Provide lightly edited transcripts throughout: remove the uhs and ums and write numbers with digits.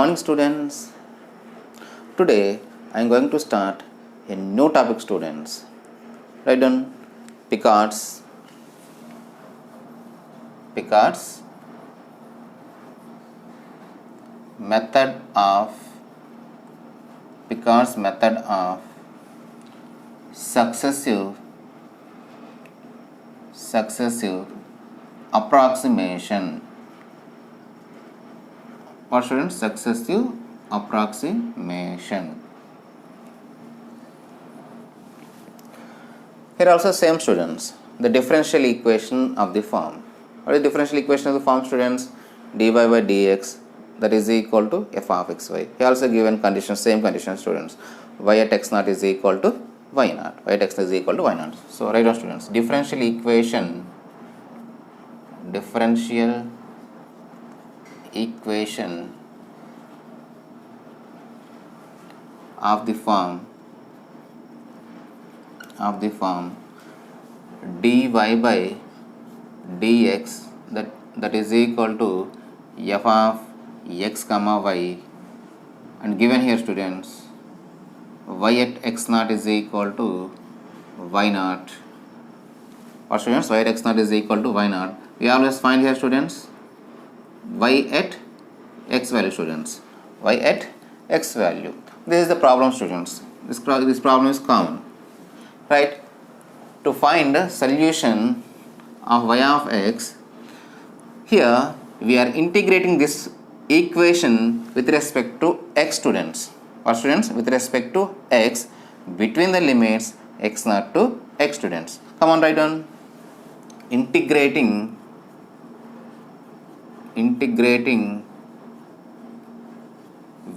morning, students. Today I am going to start a new topic, students. Write down Picard's method of successive approximation. What, students? Successive approximation. Here also same, students. The differential equation of the form. What is differential equation of the form, students? dy by dx that is equal to f of xy. Here also given condition, same condition, students. Y at x naught is equal to y naught. Y at x is equal to y naught. So write down, students. Differential equation of the form dy by dx that is equal to f of x comma y, and given here, students, y at x naught is equal to y naught. Or, students, y at x naught is equal to y naught. We always find here, students, y at x value, students. Y at x value. This is the problem, students. This problem is common, right? To find the solution of y of x, here we are integrating this equation with respect to x, students. Or, students, with respect to x between the limits x naught to x, students. Come on, write down. Integrating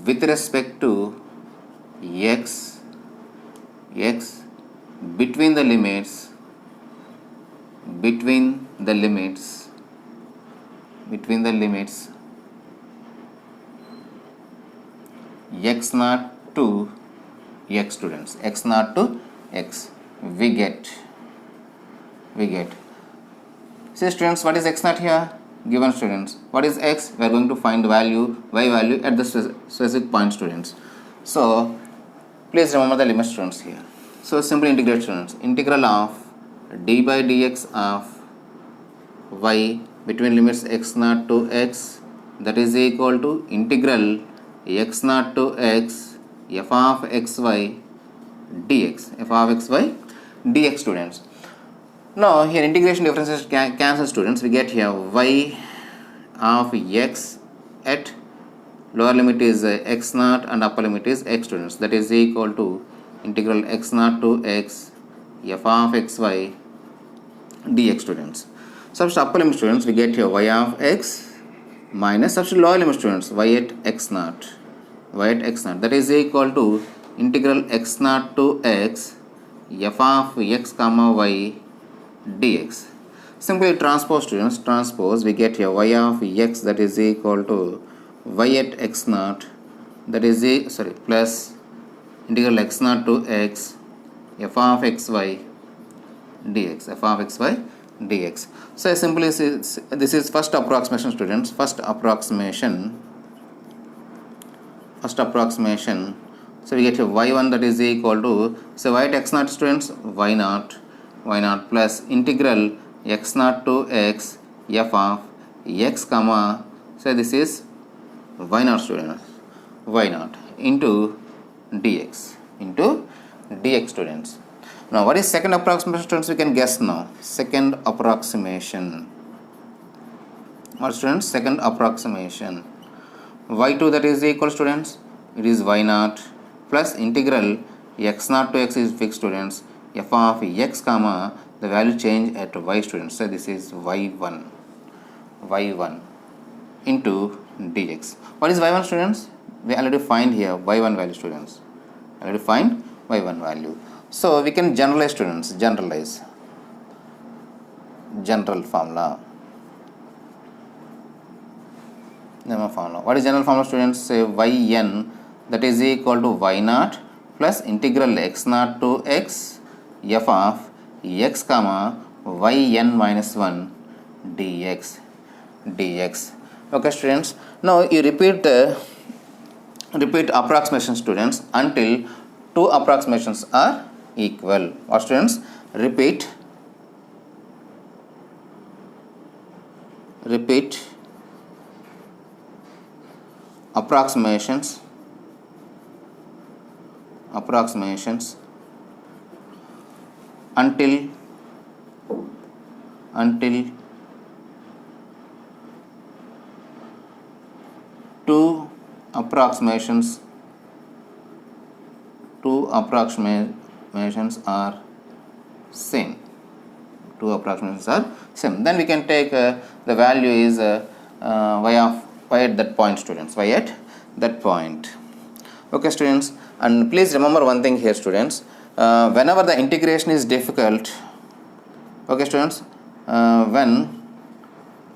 with respect to x between the limits x naught to x, students. X naught to x, we get. See, students, what is x naught here? Given, students. What is x? We are going to find the value, y value at the specific point, students. So please remember the limit, students, here. So simply integrate, students. Integral of d by dx of y between limits x naught to x, that is equal to integral x naught to x f of xy dx. Students. Now here integration differences cancel, students. We get here y of x at lower limit is x naught and upper limit is x, students. That is equal to integral x naught to x f of xy dx, students. Substitute upper limit, students, we get here y of x minus substitute lower limit, students, y at x naught. That is equal to integral x naught to x f of x comma y dx. Simply transpose, students. Transpose, we get here y of x that is equal to y at x naught, that is plus integral x naught to x f of xy dx. So simply this is first approximation, students. First approximation. So we get here y1 that is equal to, so y at x naught, students, y naught plus integral x naught to x f of x comma, so this is y naught, students, y naught into dx, students. Now what is second approximation, students? We can guess now. Second approximation. What, students? Second approximation. y2 that is equal, students, it is y naught plus integral x naught to x is fixed, students, f of x comma, the value change at y, students. So this is y1 into dx. What is y1, students? We already find here y1 value, students. So we can generalize, students. General formula. What is general formula, students? Say yn that is equal to y naught plus integral x naught to x f of x comma yn minus 1 dx. Okay, students. Now you repeat the repeat approximation, students, until two approximations are equal. What, students? Repeat approximations until two approximations are same. Then we can take the value is y at that point, students. Y at that point. Okay, students. And please remember one thing here, students. Whenever the integration is difficult, okay, students, when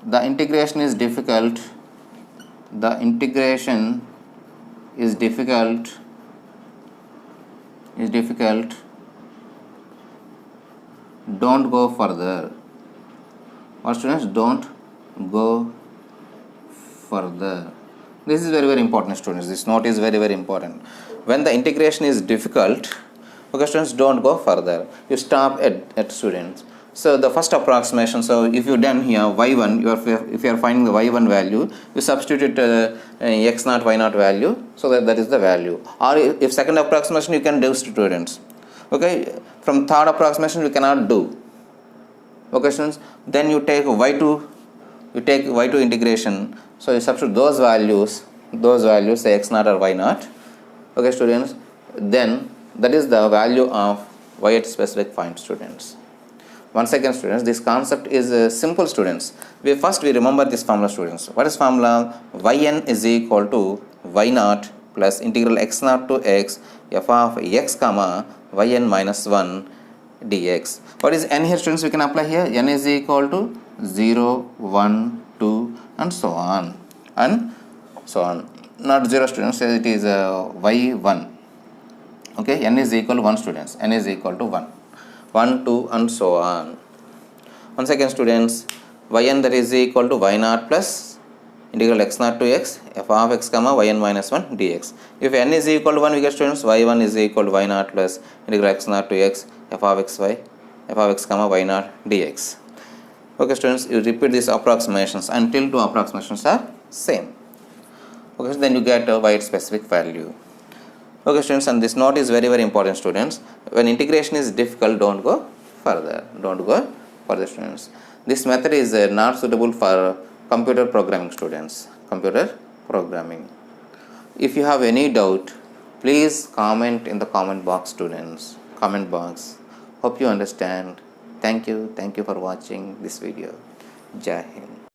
the integration is difficult, don't go further. Or, students, don't go further. This is very, very important, students. This note is very, very important. When the integration is difficult, okay, students, don't go further. You stop at students. So the first approximation, so if you done here y1, if you are finding the y1 value, you substitute x0, y0 value, so that is the value. Or if second approximation, you can do, students. Okay, from third approximation we cannot do. Okay, students, then you take y2 integration, so you substitute those values, say x0 or y0. Okay, students, then that is the value of y at specific point, students. Once again, students, this concept is simple, students. First we remember this formula, students. What is formula? Yn is equal to y0 plus integral x0 to x f of x comma yn minus 1 dx. What is n here, students? We can apply here. N is equal to 0, 1, 2 and so on. Not 0, students, it is y1. Okay, n is equal to 1, students. N is equal to 1, 2 and so on. Once again, students, yn that is equal to y0 plus integral x0 to x f of x comma yn minus 1 dx. If n is equal to 1, we get, students, y1 is equal to y0 plus integral x0 to x f of x comma y0 dx. Okay, students, you repeat these approximations until two approximations are same. Okay, so then you get a y at specific value. Okay, students, and this note is very, very important, students. When integration is difficult, don't go further, students. This method is not suitable for computer programming, students. If you have any doubt, please comment in the comment box, students. Hope you understand. Thank you for watching this video. Jai Hind.